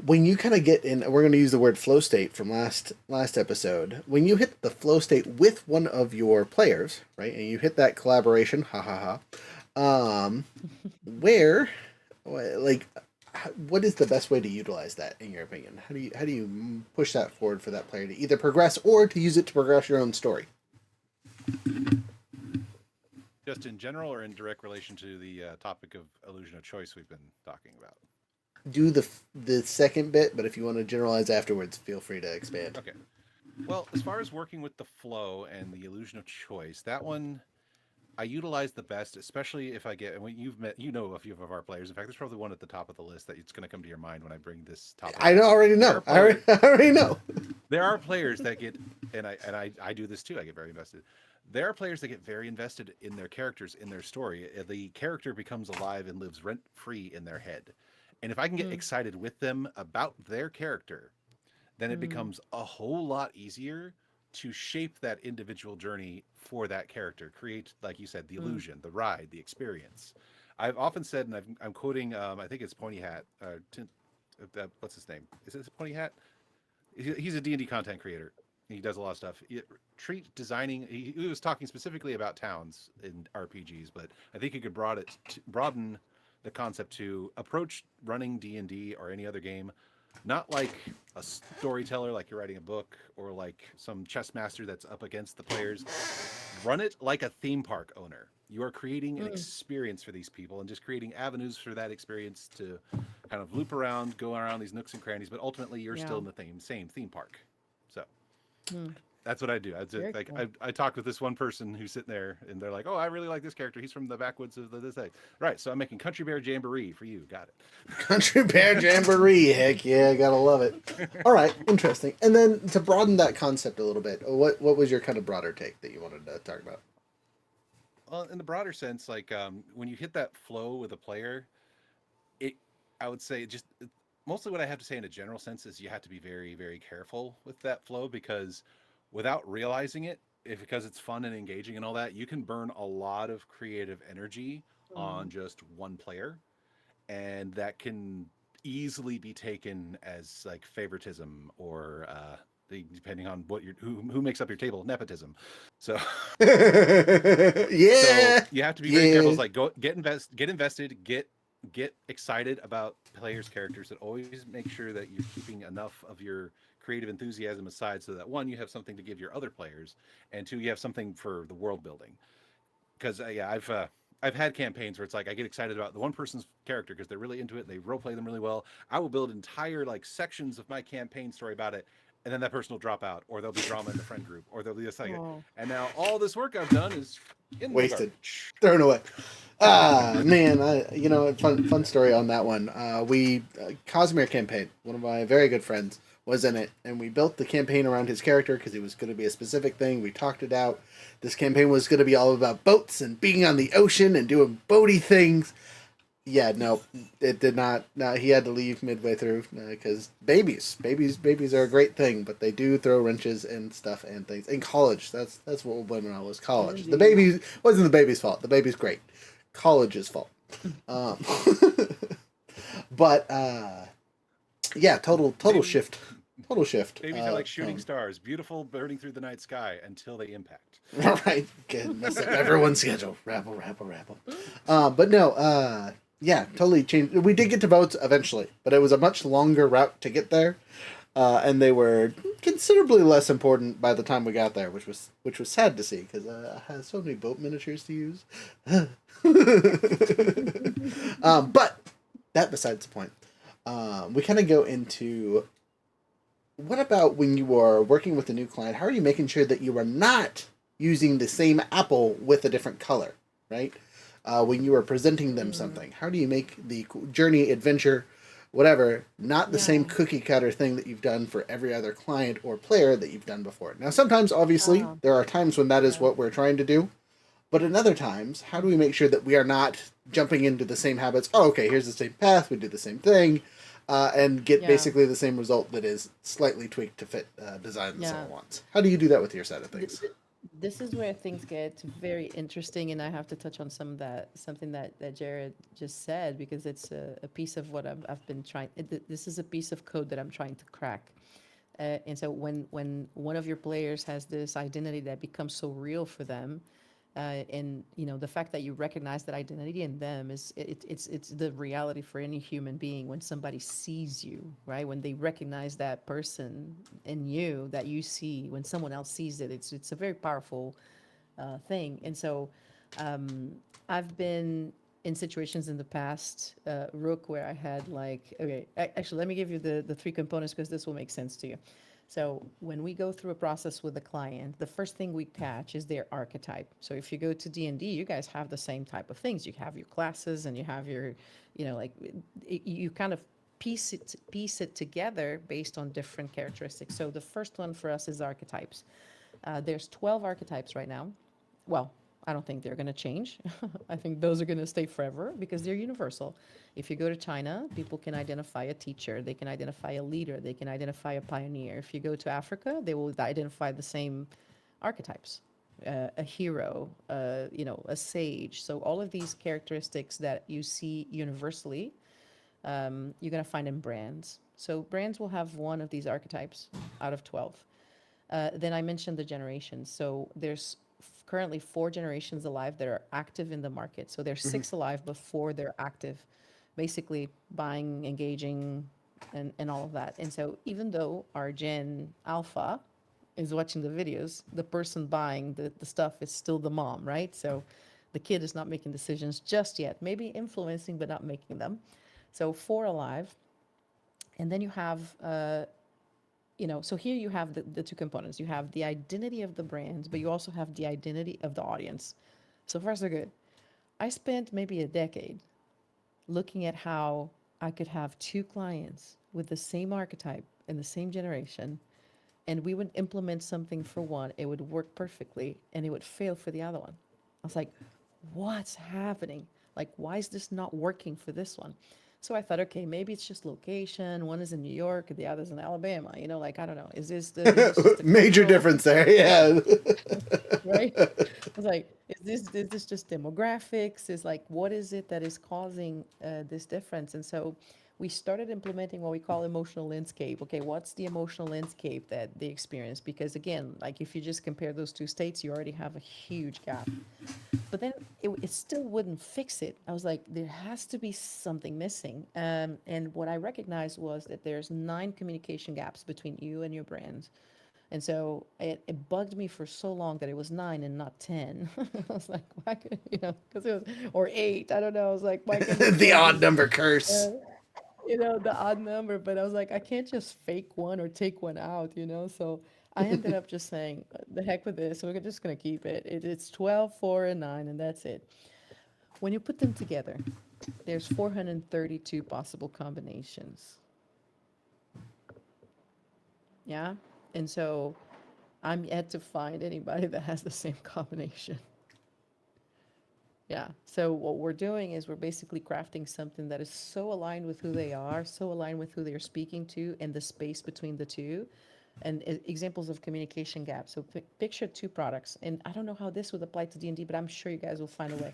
When you kind of get in, we're going to use the word flow state from last episode. When you hit the flow state with one of your players, right, and you hit that collaboration, ha ha ha, where, like, what is the best way to utilize that in your opinion? How do you push that forward for that player to either progress or to use it to progress your own story? Just in general or in direct relation to the topic of illusion of choice we've been talking about? Do the second bit, but if you want to generalize afterwards, feel free to expand. Okay. Well, as far as working with the flow and the illusion of choice, that one I utilize the best, especially if I get, and when you've met, a few of our players. In fact, there's probably one at the top of the list that it's going to come to your mind when I bring this topic. I already know. I already know. There are players that get, and I do this too. I get very invested. There are players that get very invested in their characters, in their story. The character becomes alive and lives rent free in their head. And if I can get excited with them about their character, then it becomes a whole lot easier to shape that individual journey for that character. Create, like you said, the illusion, the ride, the experience. I've often said, and I'm quoting, I think it's Pony Hat. What's his name? Is it Pony Hat? He's a D&D content creator. He does a lot of stuff. Treat designing. He was talking specifically about towns in RPGs, but I think he could broaden the concept to approach running D&D or any other game, not like a storyteller, like you're writing a book, or like some chess master that's up against the players. Run it like a theme park owner. You are creating an experience for these people and just creating avenues for that experience to kind of loop around, go around these nooks and crannies, but ultimately you're still in the same theme park. So That's what I do. I just, Very like cool. I talked with this one person who's sitting there, and they're like, "Oh, I really like this character. He's from the backwoods of this thing." Right. So I'm making Country Bear Jamboree for you. Got Country Bear Jamboree. Heck yeah, gotta love it. it. All right, interesting. And then to broaden that concept a little bit, what was your kind of broader take that you wanted to talk about? Well, in the broader sense, like when you hit that flow with a player, it I would say just mostly what I have to say in a general sense is you have to be very, very careful with that flow because without realizing it, if because it's fun and engaging and all that, you can burn a lot of creative energy on Mm. just one player, and that can easily be taken as like favoritism or depending on what your who makes up your table, nepotism. So so Yeah, you have to be very careful. yeah. It's like get invested, get excited about players' characters, and always make sure that you're keeping enough of your creative enthusiasm aside so that one, you have something to give your other players, and two, you have something for the world building. Because yeah, I've had campaigns where it's like I get excited about the one person's character because they're really into it, they role play them really well. I will build entire like sections of my campaign story about it, and then that person will drop out, or there'll be drama in the friend group, or there'll be a second, Oh, and now all this work I've done is in the Wasted, garbage. thrown away. Ah, man, fun story on that one. We Cosmere campaign. One of my very good friends was in it, and we built the campaign around his character because it was going to be a specific thing. We talked it out. This campaign was going to be all about boats and being on the ocean and doing boaty things. Yeah, no, it did not. No, he had to leave midway through because babies are a great thing, but they do throw wrenches and stuff and things. In college, that's what we'll blame it on was college. The indeed. baby wasn't the baby's fault. The baby's great. College's fault. Um, but yeah, total Baby, shift, total shift. babies are like shooting stars, beautiful, burning through the night sky until they impact. All right, good. Mess up everyone's schedule. Rabble. But no, yeah, totally changed. We did get to votes eventually, but it was a much longer route to get there, and they were considerably less important by the time we got there, which was sad to see because I had so many boat miniatures to use. But that besides the point. We kind of go into what about when you are working with a new client? How are you making sure that you are not using the same apple with a different color, right? When you are presenting them Mm. something, how do you make the journey, adventure, whatever, not the same Yeah. cookie cutter thing that you've done for every other client or player that you've done before? Now, sometimes, obviously, Oh, there are times when that is yeah. what we're trying to do, but in other times, how do we make sure that we are not jumping into the same habits? Oh, okay, here's the same path, we do the same thing, and get Yeah. basically the same result that is slightly tweaked to fit design that Yeah. someone wants. How do you do that with your side of Th- things? th- this is where things get very interesting, and I have to touch on something that Jared just said because it's a piece of what I've been trying. This is a piece of code that I'm trying to crack. And so when one of your players has this identity that becomes so real for them, and the fact that you recognize that identity in them is it's the reality for any human being when somebody sees you, right? When they recognize that person in you that you see, when someone else sees it, it's a very powerful thing. And so I've been in situations in the past, Rook, where I had like, okay, actually, let me give you the three components because this will make sense to you. So when we go through a process with the client, the first thing we catch is their archetype. So if you go to D&D, you guys have the same type of things. You have your classes and you have your, like you kind of piece it together based on different characteristics. So the first one for us is archetypes. There's 12 archetypes right now. Well, I don't think they're going to change. I think those are going to stay forever because they're universal. If you go to China, people can identify a teacher, they can identify a leader, they can identify a pioneer. If you go to Africa, they will identify the same archetypes. A hero, a sage. So all of these characteristics that you see universally, you're going to find in brands. So brands will have one of these archetypes out of 12. Then I mentioned the generations. So there's currently 4 generations alive that are active in the market. So there's Hmm. 6 alive before they're active, basically buying, engaging, and all of that. And so even though our Gen Alpha is watching the videos, the person buying the stuff is still the mom, right? So the kid is not making decisions just yet, maybe influencing, but not making them. So 4 alive. And then you have so here you have the two components. You have the identity of the brand, but you also have the identity of the audience. So far, so good. I spent maybe a decade looking at how I could have two clients with the same archetype and the same generation, and we would implement something for one, it would work perfectly, and it would fail for the other one. I was like, what's happening? Like, why is this not working for this one? So I thought, okay, maybe it's just location. One is in New York, the other's in Alabama. Like, I don't know. Is this just the Major cultural, difference there. Yeah. right? I was like, is this just demographics? Is like, what is it that is causing this difference? And so we started implementing what we call emotional landscape. Okay, what's the emotional landscape that they experience? Because again, like if you just compare those two states, you already have a huge gap. But then it still wouldn't fix it. I was like, there has to be something missing. And what I recognized was that there's 9 communication gaps between you and your brand. And so it bugged me for so long that it was 9 and not 10. I was like, why could, because it was, or 8, I don't know. I was like, why couldn't it The just odd be, number curse. uh, the odd number? But I was like, I can't just fake one or take one out. So I ended up just saying, the heck with this. We're just going to keep it. It's 12, 4, and 9, and that's it. When you put them together, there's 432 possible combinations. Yeah. And so I'm yet to find anybody that has the same combination. Yeah. So what we're doing is we're basically crafting something that is so aligned with who they are, so aligned with who they're speaking to, and the space between the two, and examples of communication gaps. So picture 2 products, and I don't know how this would apply to D&D, but I'm sure you guys will find a way.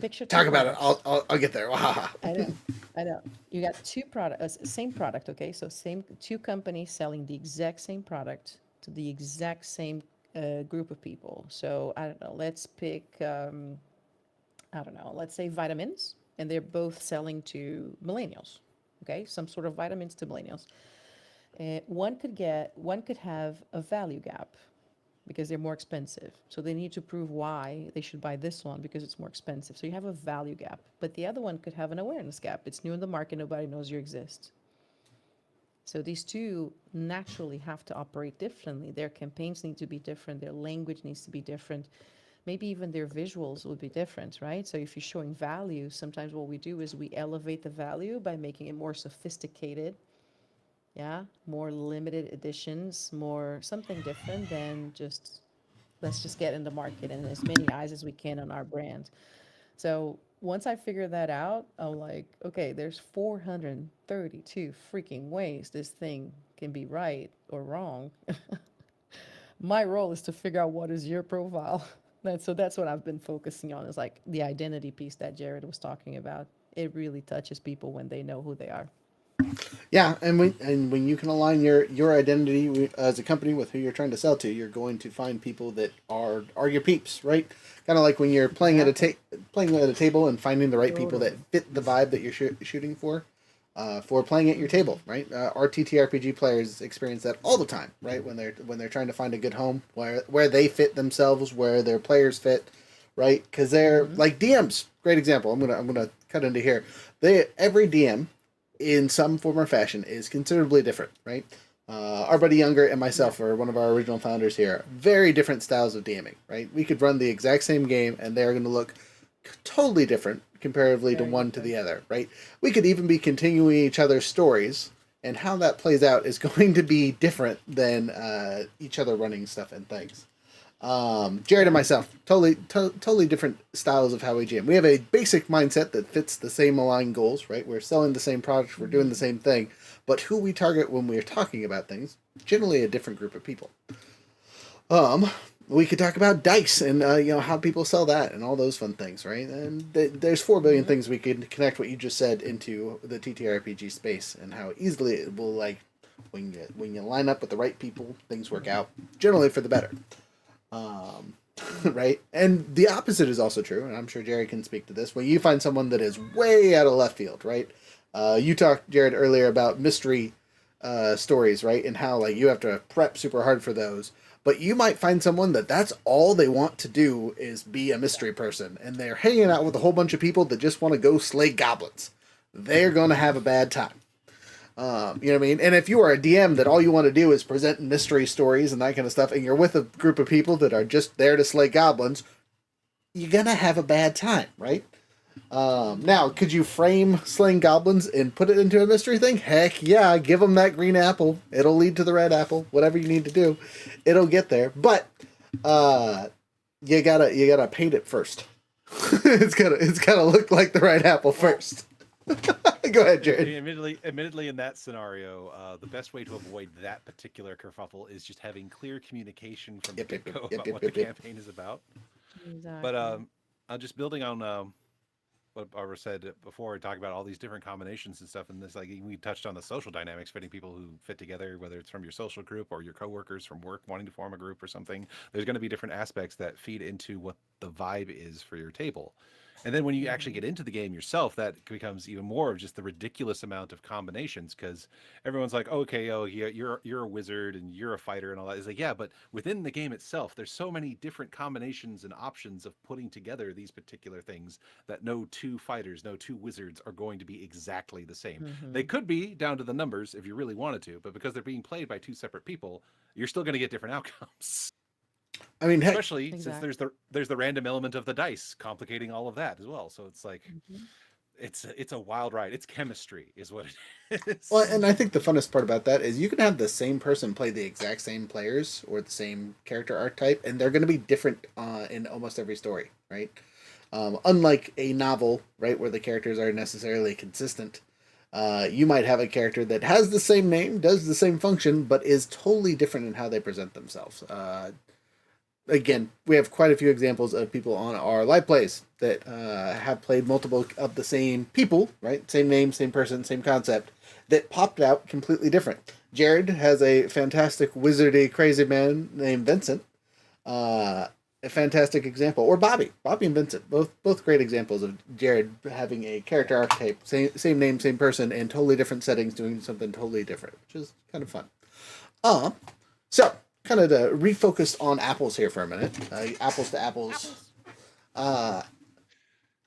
Picture 2 Talk about it. products. I'll get there. Wahaha. I know, I know. You got 2 products, same product, okay? So same 2 companies selling the exact same product to the exact same group of people. So I don't know. Let's pick, I don't know. Let's say vitamins, and they're both selling to millennials. Okay, some sort of vitamins to millennials. One could have a value gap because they're more expensive. So they need to prove why they should buy this one because it's more expensive. So you have a value gap. But the other one could have an awareness gap. It's new in the market, nobody knows you exist. So these two naturally have to operate differently. Their campaigns need to be different, their language needs to be different. Maybe even their visuals would be different, right? So if you're showing value, sometimes what we do is we elevate the value by making it more sophisticated, yeah, more limited editions, more something different than just let's just get in the market and as many eyes as we can on our brand. So once I figured that out, I'm like, okay, there's 432 freaking ways this thing can be right or wrong. My role is to figure out what is your profile. So that's what I've been focusing on is like the identity piece that Jared was talking about. It really touches people when they know who they are. Yeah, and when you can align your identity as a company with who you're trying to sell to, you're going to find people that are your peeps, right? Kind of like when you're playing at Exactly. playing at a table and finding the right people that Totally. fit the vibe that you're shooting for playing at your table, right? Our TTRPG players experience that all the time, right? When they're trying to find a good home where they fit themselves, where their players fit, right? Because they're Mm-hmm. like DMs. Great example. I'm gonna cut into here. Every DM in some form or fashion is considerably different, right? Our buddy Younger and Yeah. myself are one of our original founders here. Very different styles of DMing, right? We could run the exact same game and they're going to look totally different comparatively to Very one to different. the other, right? We could even be continuing each other's stories, and how that plays out is going to be different than each other running stuff and things. Jared and Yeah. myself, totally different styles of how we GM. We have a basic mindset that fits the same aligned goals, right? We're selling the same product, we're doing the Mm-hmm. same thing, but who we target when we're talking about things, generally a different group of people. Um, we could talk about dice and how people sell that and all those fun things, right? And there's 4 billion Mm-hmm. things we could connect what you just said into the TTRPG space and how easily it will when you line up with the right people, things work out generally for the better. Um, Mm-hmm. right? And the opposite is also true, and I'm sure Jerry can speak to this. When you find someone that is way out of left field, right? You talked, Jared, earlier about mystery stories, right? And how like you have to prep super hard for those. But you might find someone that's all they want to do is be a mystery person, and they're hanging out with a whole bunch of people that just want to go slay goblins. They're going to have a bad time. You know what I mean? And if you are a DM that all you want to do is present mystery stories and that kind of stuff, and you're with a group of people that are just there to slay goblins, you're gonna have a bad time, right? Now, could you frame slaying goblins and put it into a mystery thing? Heck yeah, give them that green apple. It'll lead to the red apple. Whatever you need to do, it'll get there. But uh, you gotta paint it first. It's gotta look like the right apple first. Go ahead, Jared. Admittedly, in that scenario, the best way to avoid that particular kerfuffle is just having clear communication from the Yep, yep, get go yep, about yep, what the yep, yep. campaign is about. But Exactly. just building on what Barbara said before, talking about all these different combinations and stuff, and this, like, we touched on the social dynamics, fitting people who fit together, whether it's from your social group or your coworkers from work wanting to form a group or something. There's going to be different aspects that feed into what the vibe is for your table. And then when you actually Hmm. get into the game yourself, that becomes even more of just the ridiculous amount of combinations, because everyone's like, okay, oh, yeah, you're a wizard and you're a fighter and all that. It's like, yeah, but within the game itself, there's so many different combinations and options of putting together these particular things that no two fighters, no two wizards are going to be exactly the same. They Hmm. could be down to the numbers if you really wanted to, but because they're being played by two separate people, you're still going to get different outcomes. I mean, heck, Especially since Exactly. there's the random element of the dice complicating all of that as well. So it's like Hmm. it's a wild ride. It's chemistry, is what it well, is. and I Hmm. think the funnest part about that is you can have the same person play the exact same players or the same character archetype, and they're going to be different in almost every story, right? Unlike a novel, right, where the characters are necessarily consistent, you might have a character that has the same name, does the same function, but is totally different in how they present themselves. Again, we have quite a few examples of people on our live plays that have played multiple of the same people, right? Same name, same person, same concept, that popped out completely different. Jared has a fantastic wizardy crazy man named Vincent. Uh, a fantastic example, or Bobby and Vincent, both great examples of Jared having a character archetype, same name, same person, and totally different settings, doing something totally different, which is kind of fun. Uh, so, kind of to refocus on apples here for a minute, apples to apples. Apples. Uh,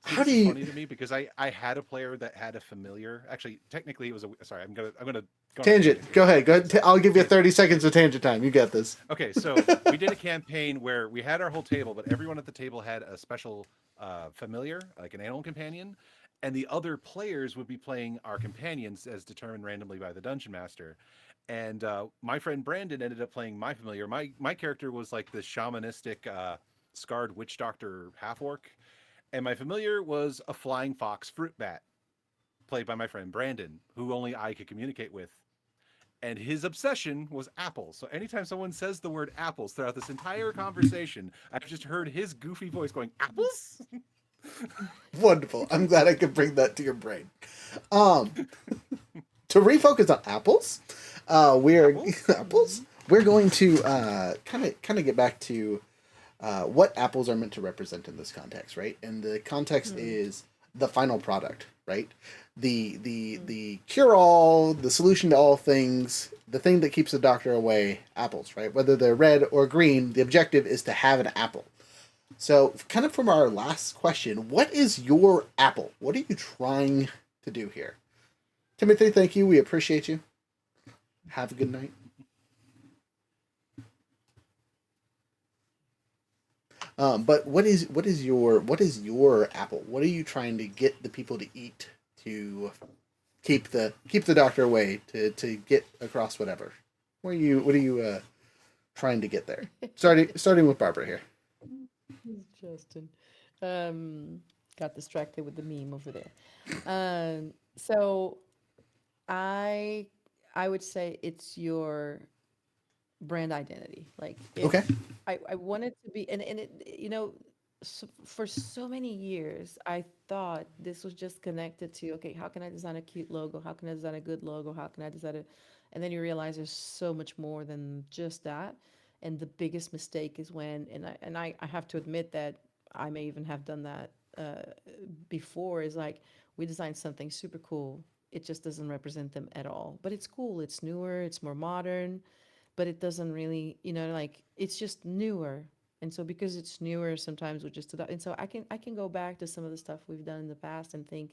See, how this do is you funny to me because I had a player that had a familiar. Actually, technically, it was a. Sorry, I'm gonna go on a tangent? tangent here. Go ahead. Go ahead. I'll give you Tangent. 30 seconds of tangent time. You got this. Okay, so we did a campaign where we had our whole table, but everyone at the table had a special familiar, like an animal companion, and the other players would be playing our companions as determined randomly by the dungeon master. And my friend Brandon ended up playing my familiar. My character was like the shamanistic, scarred witch doctor half orc, and my familiar was a flying fox fruit bat, played by my friend Brandon, who only I could communicate with, and his obsession was apples. So anytime someone says the word apples throughout this entire conversation, I've just heard his goofy voice going, apples? Wonderful. I'm glad I could bring that to your brain. Um, to refocus on apples, we're Apples? apples. We're going to kind of get back to what apples are meant to represent in this context, right? And the context Hmm. is the final product, right? The cure all, the solution to all things, the thing that keeps the doctor away, apples, right? Whether they're red or green, the objective is to have an apple. So, kind of from our last question, what is your apple? What are you trying to do here? Timothy, thank you. We appreciate you. Have a good night. But what is your apple? What are you trying to get the people to eat to keep the doctor away to get across whatever? What are you trying to get there? Starting with Barbara here. Justin. Um, got distracted with the meme over there. So I I would say it's your brand identity. Like if Okay. I want it to be, and it, for so many years, I thought this was just connected to, okay, how can I design a cute logo? How can I design a good logo? How can I design it? And then you realize there's so much more than just that. And the biggest mistake is when, I have to admit that I may even have done that before, is like we designed something super cool. It just doesn't represent them at all. But it's cool. It's newer. It's more modern, but it doesn't really, like it's just newer. And so because it's newer, sometimes we just and so I can go back to some of the stuff we've done in the past and think,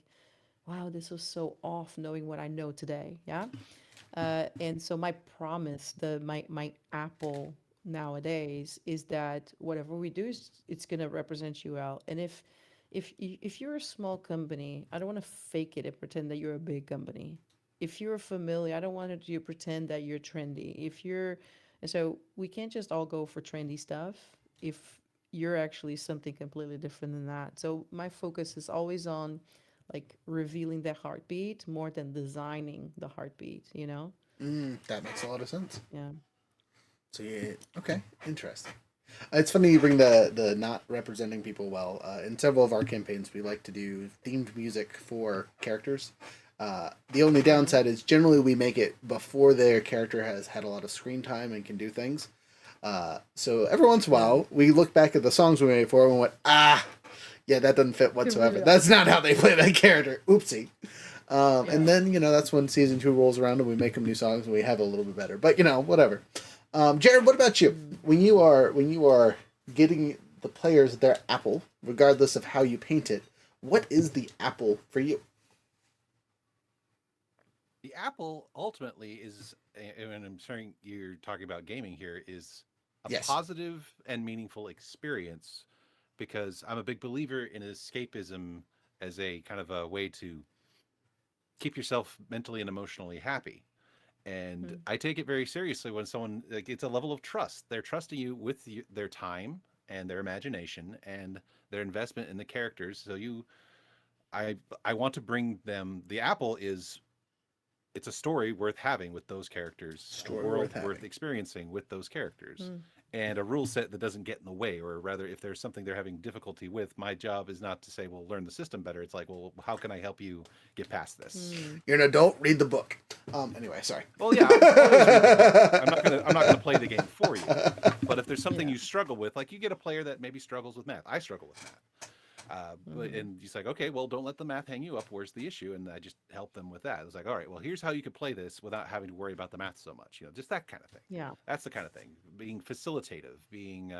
wow, this was so off knowing what I know today. Yeah. And so my promise, my Apple nowadays is that whatever we do is it's gonna represent you well. And if you're a small company, I don't want to fake it and pretend that you're a big company. If you're familiar, I don't want you to pretend that you're trendy. If you're, and so we can't just all go for trendy stuff if you're actually something completely different than that. So my focus is always on like revealing the heartbeat more than designing the heartbeat, you know? That makes a lot of sense. Yeah. So yeah, okay, interesting. It's funny you bring the not representing people well. In several of our campaigns, we like to do themed music for characters. The only downside is generally we make it before their character has had a lot of screen time and can do things. So every once in a Yeah. while, we look back at the songs we made for and went, yeah, that doesn't fit whatsoever. Completely That's opposite. not how they play that character. Oopsie. And Yeah. then, that's when season two rolls around and we make them new songs and we have it a little bit better. But, whatever. Jared, what about you? Mm. When you are getting the players their apple, regardless of how you paint it, what is the apple for you? The Apple ultimately is, and I'm sorry you're talking about gaming here, is a Yes. positive and meaningful experience because I'm a big believer in escapism as a kind of a way to keep yourself mentally and emotionally happy. And Mm. I take it very seriously when someone, like, it's a level of trust. They're trusting you with their time and their imagination and their investment in the characters. So I I want to bring them. The Apple is, it's a story worth having with those characters, a Story worth world worth having. experiencing with those characters, Mm. and a rule set that doesn't get in the way. Or rather, if there's something they're having difficulty with, my job is not to say, well, learn the system better. It's like, well, how can I help you get past this? Mm. You're an adult, read the book. Anyway, sorry. Well, yeah, I'll always read the book. I'm not gonna play the game for you. But if there's something Yeah. you struggle with, like you get a player that maybe struggles with math. I struggle with math. But Mm. and he's like, okay, well, don't let the math hang you up. Where's the issue? And I just help them with that. It's like, all right, well, here's how you could play this without having to worry about the math so much. Just that kind of thing. Yeah. That's the kind of thing. Being facilitative, being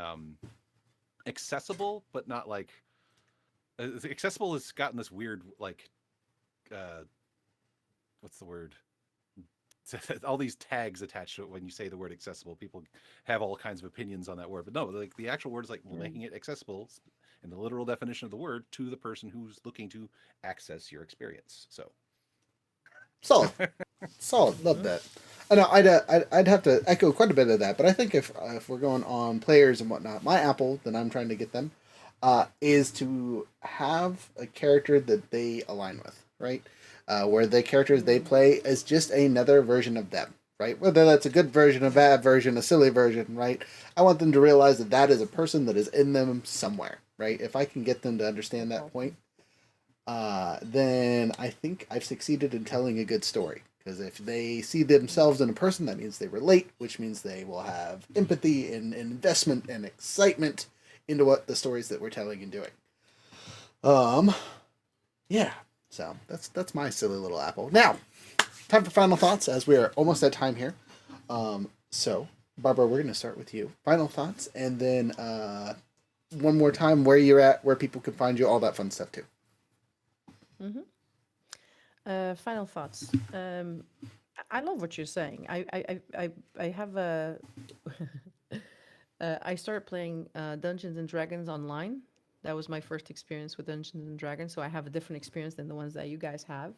accessible, but not like accessible has gotten this weird like uh, what's the word? All these tags attached to it when you say the word accessible. People have all kinds of opinions on that word, but no, like the actual word is like Mm. making it accessible in the literal definition of the word to the person who's looking to access your experience. So Solid. Solid. Love Mm. that. I know I'd have to echo quite a bit of that, but I think if we're going on players and whatnot, my apple that I'm trying to get them is to have a character that they align with, right? Where the characters they Mm. play is just another version of them, right? Whether that's a good version, a bad version, a silly version, right? I want them to realize that that is a person that is in them somewhere, right? If I can get them to understand That's that point, awesome. then I think I've succeeded in telling a good story. Because if they see themselves in a person, that means they relate, which means they will have empathy and investment and excitement into what the stories that we're telling and doing. Um, yeah. So that's my silly little apple. Now, time for final thoughts, as we are almost at time here. So Barbara, we're gonna start with you. Final thoughts, and then one more time where you're at, where people can find you, all that fun stuff too. Mm-hmm. Final thoughts. I love what you're saying. I have a. I started playing Dungeons and Dragons online. That was my first experience with Dungeons and Dragons, so I have a different experience than the ones that you guys have.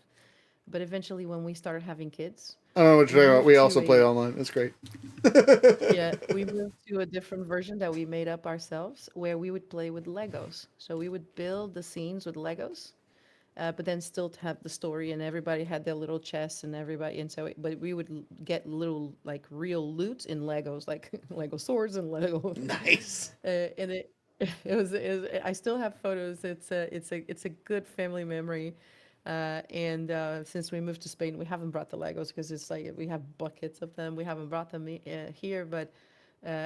But eventually, when we started having kids, I don't know what you're we talking about. moved We to also play a online. It's great. yeah, we moved to a different version that we made up ourselves, where we would play with Legos. So we would build the scenes with Legos, but then still to have the story, and everybody had their little chests, and everybody, and so, but we would get little like real loot in Legos, like Lego swords and Lego, Nice. and it was, I still have photos. It's a good family memory. And since we moved to Spain, we haven't brought the Legos because it's like we have buckets of them. We haven't brought them here, but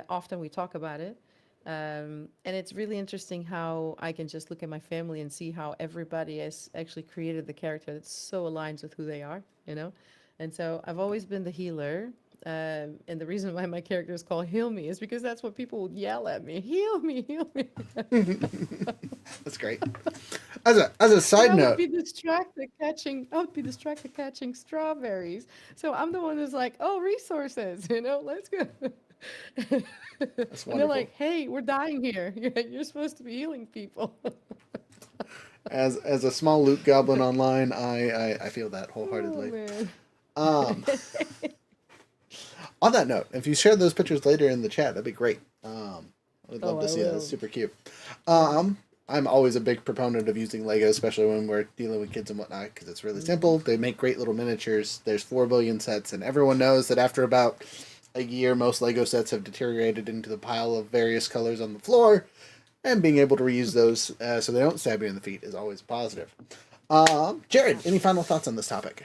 often we talk about it. And it's really interesting how I can just look at my family and see how everybody has actually created the character that so aligns with who they are, you know? And so I've always been the healer. And the reason why my character is called Heal Me is because that's what people would yell at me. Heal me, heal me. That's great. As a And side note, I would be distracted catching strawberries. So I'm the one who's like, oh, resources, let's go. that's And they're wonderful. like, hey, we're dying here. You're supposed to be healing people. As a small loot goblin But online, I feel that oh wholeheartedly. man. Um, on that note, if you share those pictures later in the chat, that'd be great. I would Oh, love to I see that. It's will. super cute. Yeah. I'm always a big proponent of using Lego, especially when we're dealing with kids and whatnot, because it's really Hmm. simple. They make great little miniatures. There's 4 billion sets, and everyone knows that after about a year, most Lego sets have deteriorated into the pile of various colors on the floor, and being able to reuse those so they don't stab you in the feet is always positive. Jared, Yeah. any final thoughts on this topic?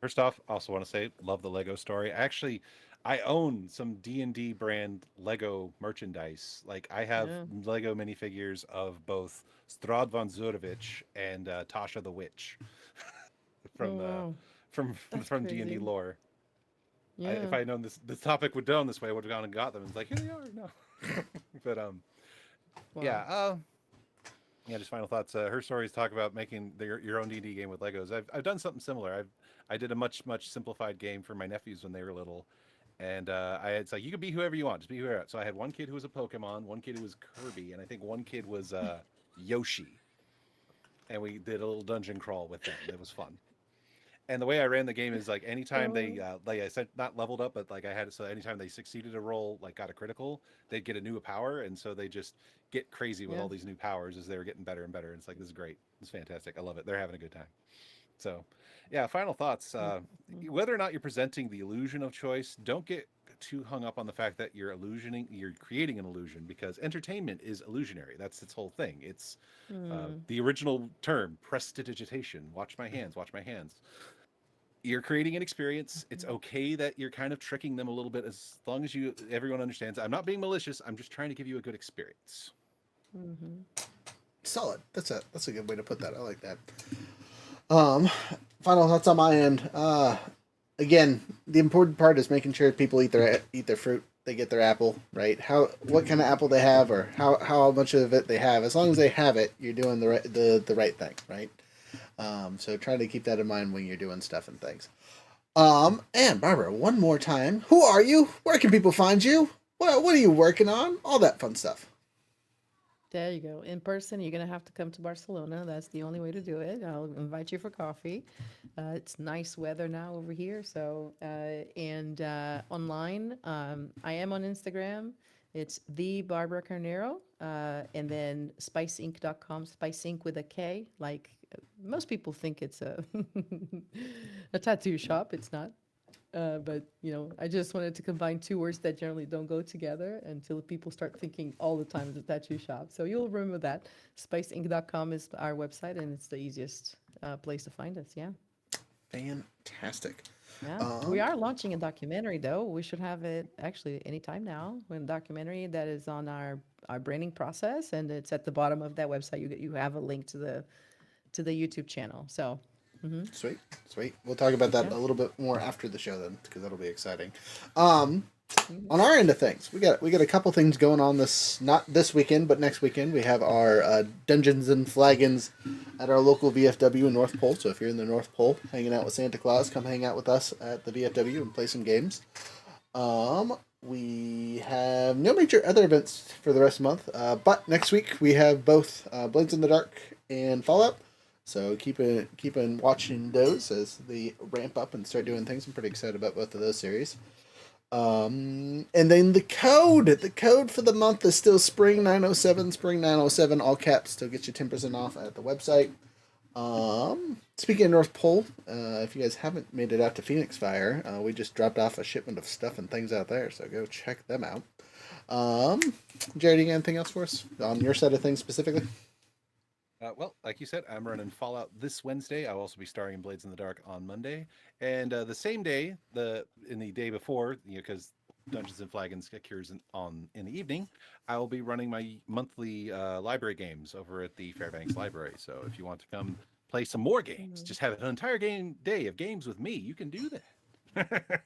First off, also want to say love the Lego story. Actually, I own some D&D brand Lego merchandise. Like I have Yeah. Lego minifigures of both Strad von Zurovich and Tasha the Witch Oh from wow. from That's from D&D crazy. lore. If Yeah. I had known this topic would go this way, I would have gone and got them. It's like here they are. No, but yeah, Wow. yeah. Just final thoughts. Her stories talk about making your own D&D game with Legos. I've done something similar. I did a much simplified game for my nephews when they were little, and it's like you can be whoever you want, just be whoever. So I had one kid who was a Pokemon, one kid who was Kirby, and I think one kid was Yoshi, and we did a little dungeon crawl with them. It was fun. And the way I ran the game is like anytime they Oh, like I said not leveled up, but like I had it so anytime they succeeded a roll, like got a critical, they'd get a new power, and so they just get crazy with yeah. all these new powers as they were getting better and better. And it's like this is great, it's fantastic, I love it. They're having a good time. So, yeah, final thoughts. Mhm. Whether or not you're presenting the illusion of choice, don't get too hung up on the fact that you're creating an illusion because entertainment is illusionary. That's its whole thing. It's Hmm. the original term, prestidigitation. Watch my hands, watch my hands. You're creating an experience. It's okay that you're kind of tricking them a little bit as long as everyone understands. I'm not being malicious. I'm just trying to give you a good experience. Hmm. Solid. That's a good way to put that. I like that. Um, Final thoughts on my end. Again, the important part is making sure people eat their fruit. They get their apple right. What kind of apple they have, or how much of it they have. As long as they have it, you're doing the right thing, right? So try to keep that in mind when you're doing stuff and things. And Barbara, one more time. Who are you? Where can people find you? What are you working on? All that fun stuff. There you go. In person, you're gonna have to come to Barcelona. That's the only way to do it. I'll invite you for coffee. It's nice weather now over here. So, and online, I am on Instagram. It's the Barbara Carneiro, and then spiceinc.com. Spice Ink with a K. Like most people think it's a a tattoo shop. It's not. But I just wanted to combine two words that generally don't go together until people start thinking all the time it's a tattoo shop. So you'll remember that. Spiceinc.com is our website, and it's the easiest place to find us. Yeah. Fantastic. Yeah. We Um, are launching a documentary, though. We should have it actually anytime now. When documentary that is on our branding process, and it's at the bottom of that website. You have a link to the YouTube channel. So, hmm Sweet, sweet. We'll talk about that yeah. a little bit more after the show then, because that'll be exciting. Um, Mhm. on our end of things, we got a couple things going on this not this weekend, but next weekend. We have our Dungeons and Flagons at our local VFW in North Pole. So if you're in the North Pole, hanging out with Santa Claus, come hang out with us at the VFW and play some games. We have no major other events for the rest of the month, but next week we have both Blades in the Dark and Fallout. So keep on watching those as they ramp up and start doing things. I'm pretty excited about both of those series. And then the code for the month is still Spring 907, Spring 907, all caps. Still get you 10% off at the website. Speaking of North Pole, if you guys haven't made it out to Phoenix Fire, we just dropped off a shipment of stuff and things out there, so go check them out. Um, Jared, you got anything else for us on your side of things specifically? Well, like you said, I'm running Fallout this Wednesday. I'll also be starring in Blades in the Dark on Monday, and the same day, the day before, because Dungeons and Flagons occurs in the evening, I will be running my monthly library games over at the Fairbanks Library. So if you want to come play some more games, Mhm. just have an entire game day of games with me, you can do that.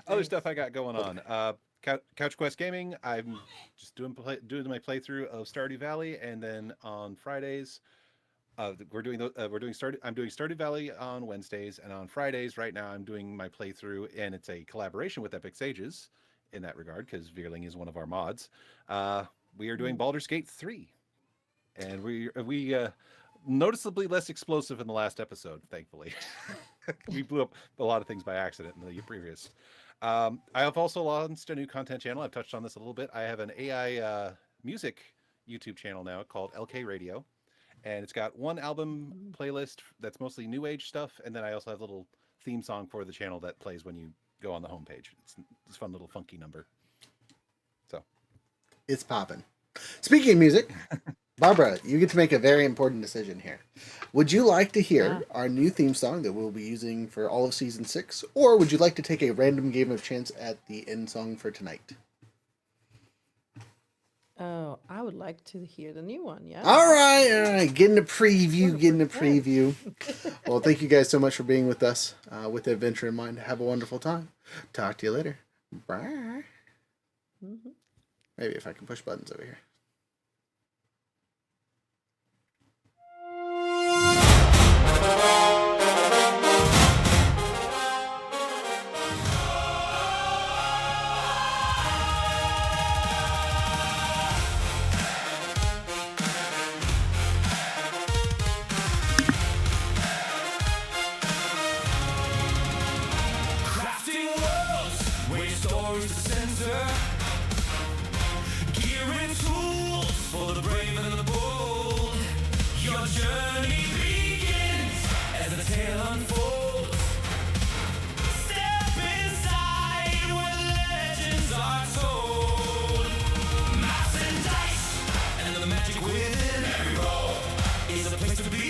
Other stuff Nice. I got going Hold on. on. Couch Quest Gaming. I'm just doing my playthrough of Stardew Valley, and then on Fridays, we're doing I'm doing Stardew Valley on Wednesdays, and on Fridays right now I'm doing my playthrough, and it's a collaboration with Epic Sages in that regard because Veerling is one of our mods. We are doing Baldur's Gate 3, and we noticeably less explosive in the last episode, thankfully. We blew up a lot of things by accident in the previous. I have also launched a new content channel. I've touched on this a little bit. I have an AI music YouTube channel now called LK Radio, and it's got one album playlist that's mostly new age stuff, and then I also have a little theme song for the channel that plays when you go on the homepage. It's a fun little funky number. So It's popping. Speaking of music, Barbara, you get to make a very important decision here. Would you like to hear our new theme song that we'll be using for all of season 6, or would you like to take a random game of chance at the end song for tonight? Oh, I would like to hear the new one. Yeah. All right. Getting a preview. Well, thank you guys so much for being with us with the adventure in mind. Have a wonderful time. Talk to you later. Bye. Maybe if I can push buttons over here. Crafting worlds, where stories to censor. Gear and tools for the brave and the bold. Your journey begins as the tale unfolds. Step inside where legends are told. Maps and dice and the magic within every roll is a place to be.